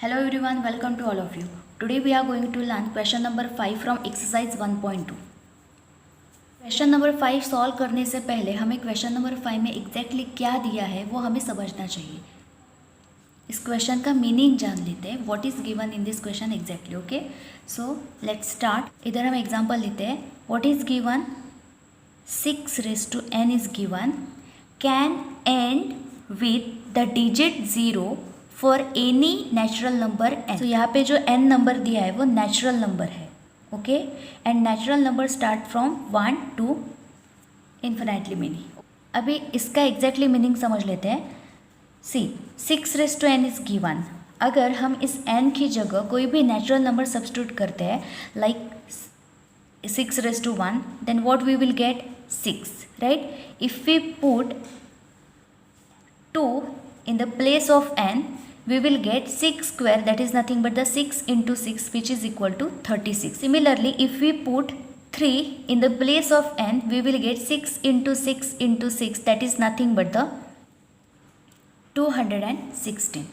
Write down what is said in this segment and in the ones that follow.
Hello everyone, welcome to all of you. Today we are going to learn question number 5 from exercise 1.2. Question number 5 solve करने से पहले हमें question number 5 में exactly क्या दिया है वो हमें समझना चाहिए. इस क्वेश्चन का मीनिंग जान लेते हैं. What is given in this question exactly. Okay, so let's start. इधर हम एग्जांपल लेते हैं. What is given? 6 raised to n is given. Can end with the digit 0 for any natural number n. तो यहाँ पे जो n नंबर दिया है वो नेचुरल नंबर है. Okay, and natural number start from 1 to infinitely many. अभी इसका एग्जैक्टली मीनिंग समझ लेते हैं. See 6 raised to n is given. अगर हम इस n की जगह कोई भी नेचुरल नंबर सब्स्टिट्यूट करते हैं like 6 raised to 1, then what we will get 6, right. If we put 2 in the place of n, we will get 6 square, that is nothing but the 6 into 6, which is equal to 36. Similarly, if we put 3 in the place of n, we will get 6 into 6 into 6, that is nothing but the 216.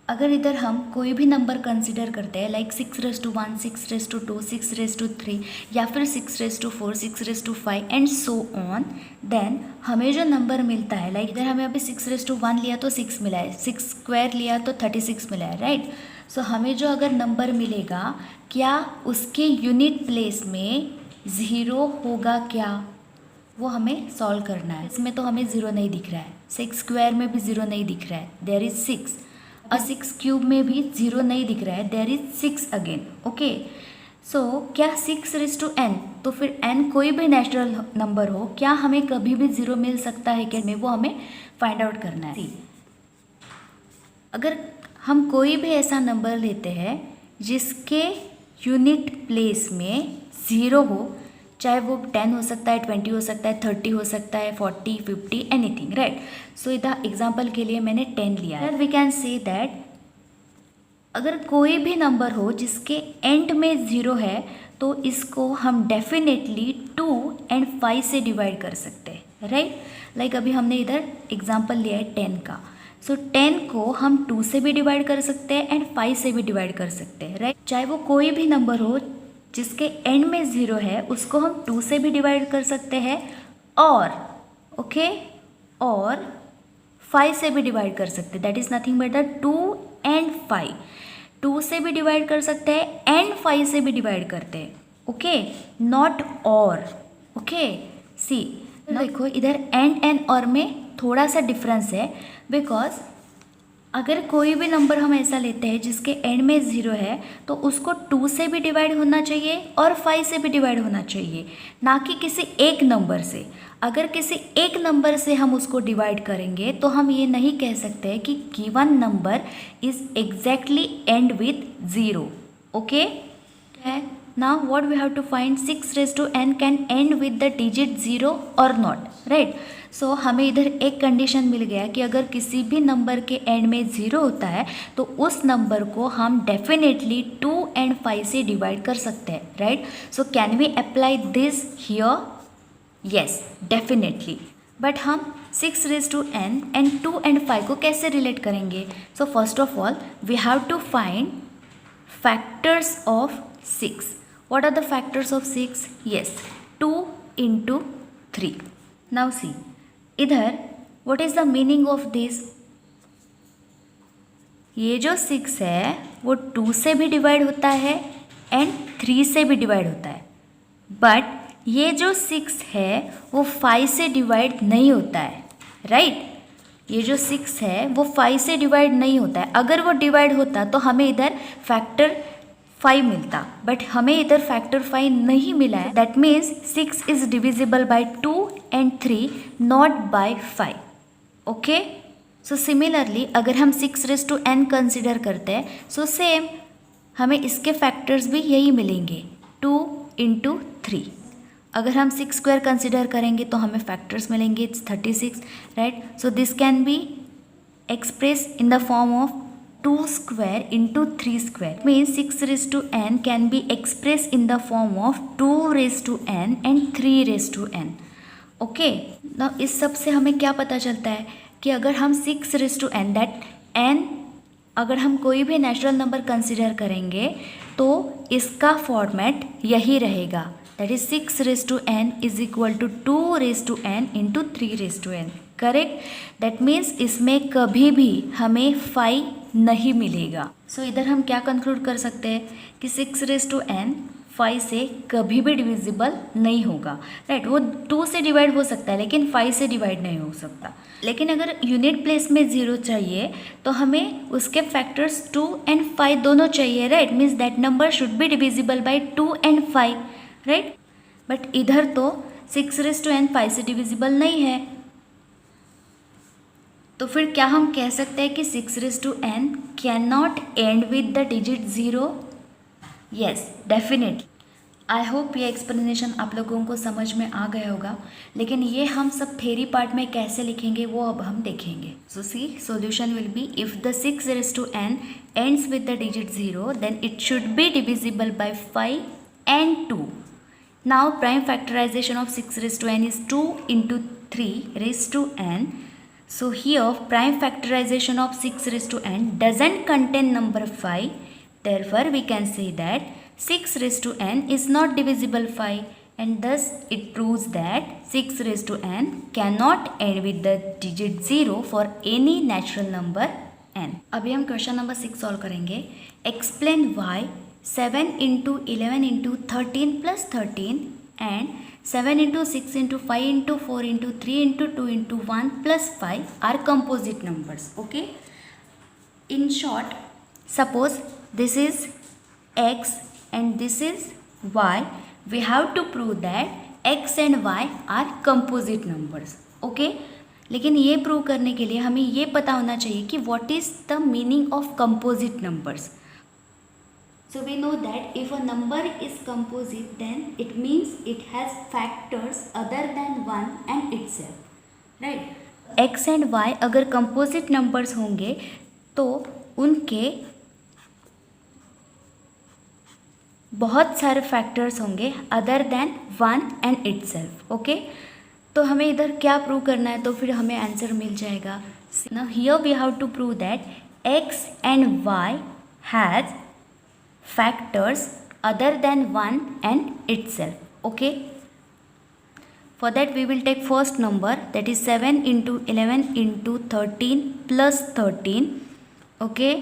अगर इधर हम कोई भी number consider करते हैं like 6 raised to 1, 6 raised to 2, 6 raised to 3 या फिर 6 raised to 4, 6 raised to 5 and so on, then हमें जो नंबर मिलता है लाइक इधर हमें अभी 6 raised to 1 लिया तो 6 मिला है, 6 स्क्वायर लिया तो 36 मिला है, राइट. सो हमें जो अगर नंबर मिलेगा क्या उसके यूनिट प्लेस में ज़ीरो होगा क्या, वो हमें सॉल्व करना है. इसमें तो हमें ज़ीरो नहीं दिख रहा है, 6 स्क्वायर में भी ज़ीरो नहीं दिख रहा है, देयर इज़ 6. 6 क्यूब में भी ज़ीरो नहीं दिख रहा है, देयर इज 6 अगेन. ओके, सो क्या 6 raised to n, तो फिर n कोई भी नेचुरल नंबर हो, क्या हमें कभी भी ज़ीरो मिल सकता है क्या, में वो हमें फाइंड आउट करना है. अगर हम कोई भी ऐसा नंबर लेते हैं जिसके यूनिट प्लेस में ज़ीरो हो, चाहे वो 10 हो सकता है, 20 हो सकता है, 30 हो सकता है, 40, 50, एनीथिंग, राइट. सो इधर एग्जांपल के लिए मैंने 10 लिया है. वी कैन से दैट अगर कोई भी नंबर हो जिसके एंड में ज़ीरो है तो इसको हम डेफिनेटली 2 and 5 से डिवाइड कर सकते हैं, राइट. लाइक अभी हमने इधर एग्जांपल लिया है 10 का. सो 10 को हम 2 से भी डिवाइड कर सकते हैं एंड 5 से भी डिवाइड कर सकते हैं, राइट. चाहे वो कोई भी नंबर हो जिसके एंड में ज़ीरो है उसको हम 2 से भी डिवाइड कर सकते हैं और ओके और 5 से भी डिवाइड कर सकते हैं, that is nothing but the 2 and 5. 2 से भी डिवाइड कर सकते हैं एंड 5 से भी डिवाइड करते हैं, ओके, नॉट और. ओके, सी देखो इधर एंड और में थोड़ा सा डिफरेंस है, बिकॉज अगर कोई भी नंबर हम ऐसा लेते हैं जिसके एंड में ज़ीरो है तो उसको 2 से भी डिवाइड होना चाहिए और 5 से भी डिवाइड होना चाहिए, ना कि किसी एक नंबर से. अगर किसी एक नंबर से हम उसको डिवाइड करेंगे तो हम ये नहीं कह सकते कि given number is exactly end with zero. Okay, now what we have to find 6 raised to n can end with the digit zero or not, right. So हमें इधर एक कंडीशन मिल गया कि अगर किसी भी नंबर के एंड में ज़ीरो होता है तो उस नंबर को हम डेफिनेटली 2 and 5 से डिवाइड कर सकते हैं, right. So can we apply this here? Yes, definitely. But हम 6 raised to n and 2 and 5 को कैसे रिलेट करेंगे? So first of all we have to find factors of 6. What are the factors of 6? Yes, 2 into 3. Now see इधर what is the meaning of this? ये जो 6 है वो 2 से भी डिवाइड होता है एंड 3 से भी डिवाइड होता है, बट ये जो 6 है वो 5 से डिवाइड नहीं होता है, राइट. ये जो 6 है वो 5 से डिवाइड नहीं होता है. अगर वो डिवाइड होता तो हमें इधर फैक्टर 5 मिलता, बट हमें इधर फैक्टर 5 नहीं मिला है. That means 6 is divisible by 2 and 3, not by 5. Okay, so similarly अगर हम 6 raised to n कंसिडर करते हैं सो सेम हमें इसके फैक्टर्स भी यही मिलेंगे, 2 into 3. अगर हम 6 स्क्वायर कंसिडर करेंगे तो हमें फैक्टर्स मिलेंगे, it's 36, right. So this can be express in the form of 2 square into 3 square. Means 6 raised to n can be expressed in the form of 2 raised to n and 3 raised to n. Okay, ना इस सब से हमें क्या पता चलता है कि अगर हम 6 raised to n, that n अगर हम कोई भी नेचुरल नंबर कंसिडर करेंगे तो इसका फॉर्मेट यही रहेगा, that is 6n is equal to 2n into 3n, correct. That means इसमें कभी भी हमें 5 नहीं मिलेगा। सो इधर हम क्या कंक्लूड कर सकते हैं कि 6n 5 से कभी भी डिविजिबल नहीं होगा, राइट। वो 2 से डिवाइड हो सकता है लेकिन 5 से डिवाइड नहीं हो सकता। लेकिन अगर यूनिट प्लेस में 0 चाहिए तो हमें उसके फैक्टर्स 2 एंड 5 दोनों चाहिए, right. Means that number should be divisible by 2 and 5, right. But इधर तो 6n 5 से डिविजिबल नहीं है, तो फिर क्या हम कह सकते हैं कि 6n can not and with the digit 0? Yes, definitely. I hope ये एक्सप्लेनेशन आप लोगों को समझ में आ गया होगा, लेकिन ये हम सब थेरी पार्ट में कैसे लिखेंगे वो अब हम देखेंगे। So see, solution will be if the 6n ends with the digit 0 then it should be divisible by 5 and 2. Now prime factorization of 6n is 2 into 3n. So here prime factorization of 6n doesn't contain number 5. Therefore we can say that 6n is not divisible 5, and thus it proves that 6n cannot end with the digit 0 for any natural number n. अभी हम question number 6 solve करेंगे। Explain why 7 into 11 into 13 plus 13 and 7 into 6 into 5 into 4 into 3 into 2 into 1 plus 5 are composite numbers. Okay. In short, suppose this is x and this is y. We have to prove that x and y are composite numbers. Okay. लेकिन ये prove करने के लिए हमें ये पता होना चाहिए कि what is the meaning of composite numbers. So we know that if a number is composite then it means it has factors other than 1 and itself, right? x and y अगर composite numbers होंगे तो उनके बहुत सारे factors होंगे other than 1 and itself, okay. तो हमें इधर क्या प्रूव करना है, तो फिर हमें आंसर मिल जाएगा। Now here we have to prove that x and y has factors other than 1 and itself, okay. For that we will take first number, that is 7 into 11 into 13 plus 13, okay.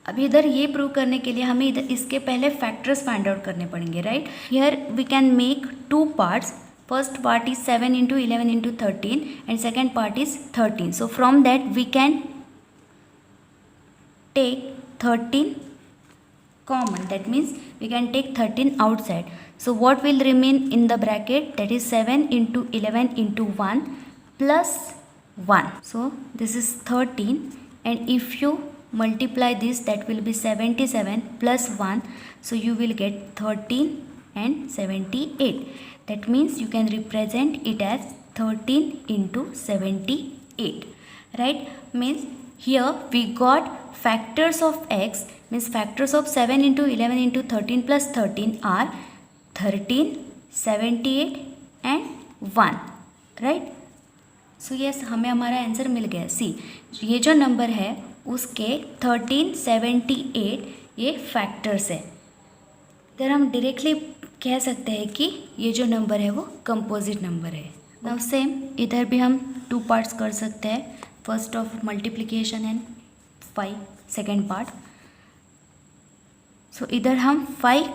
अभी इधर ये prove करने के लिए हमें इधर इसके पहले फैक्टर्स फाइंड आउट करने पड़ेंगे, right. Here we can make 2 parts. First part is 7 into 11 into 13 and second part is 13. So from that we can take 13 common, that means we can take 13 outside. So what will remain in the bracket, that is 7 into 11 into 1 plus 1. So this is 13 and if you multiply this that will be 77 plus 1. So you will get 13 and 78. That means you can represent it as 13 into 78, right. Means here we got factors of x, means factors of 7 into 11 into 13 plus 13 are 13, 78 and 1, right. So yes, हमें हमारा answer मिल गया। सी, ये जो number है उसके 13, 78 ये factors है। इधर हम डायरेक्टली कह सकते हैं कि ये जो नंबर है वो कंपोजिट नंबर है। नाउ सेम इधर भी हम 2 पार्ट्स कर सकते हैं, first of multiplication and 5 second part. So इधर हम 5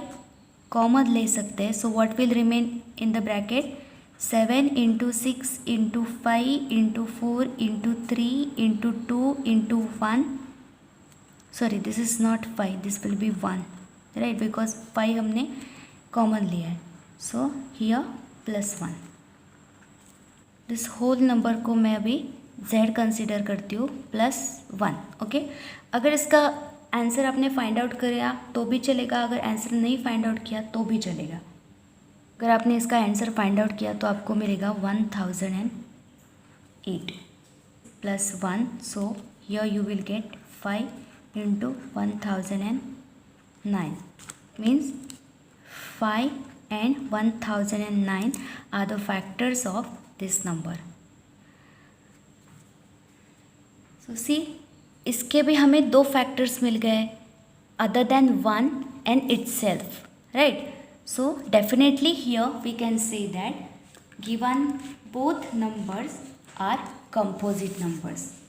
कॉमन ले सकते हैं। So what will remain in the bracket, 7 into 6 into 5 into 4 into 3 into 2 into 1. Sorry, this is not 5, this will be 1, right, because 5 हमने common लिया है। So here plus 1। This whole number को मैं अभी z कंसिडर करती हूँ plus 1, okay. अगर इसका आंसर आपने फाइंड आउट किया तो भी चलेगा, अगर आंसर नहीं फाइंड आउट किया तो भी चलेगा। अगर आपने इसका आंसर फाइंड आउट किया तो आपको मिलेगा 1008 plus 1. So here you will get 5 into 1009 means 5 and 1009 are the factors of this number. So see, इसके भी हमें दो फैक्टर्स मिल गए other than 1 and itself, right? So definitely here we can say that given both numbers are composite numbers.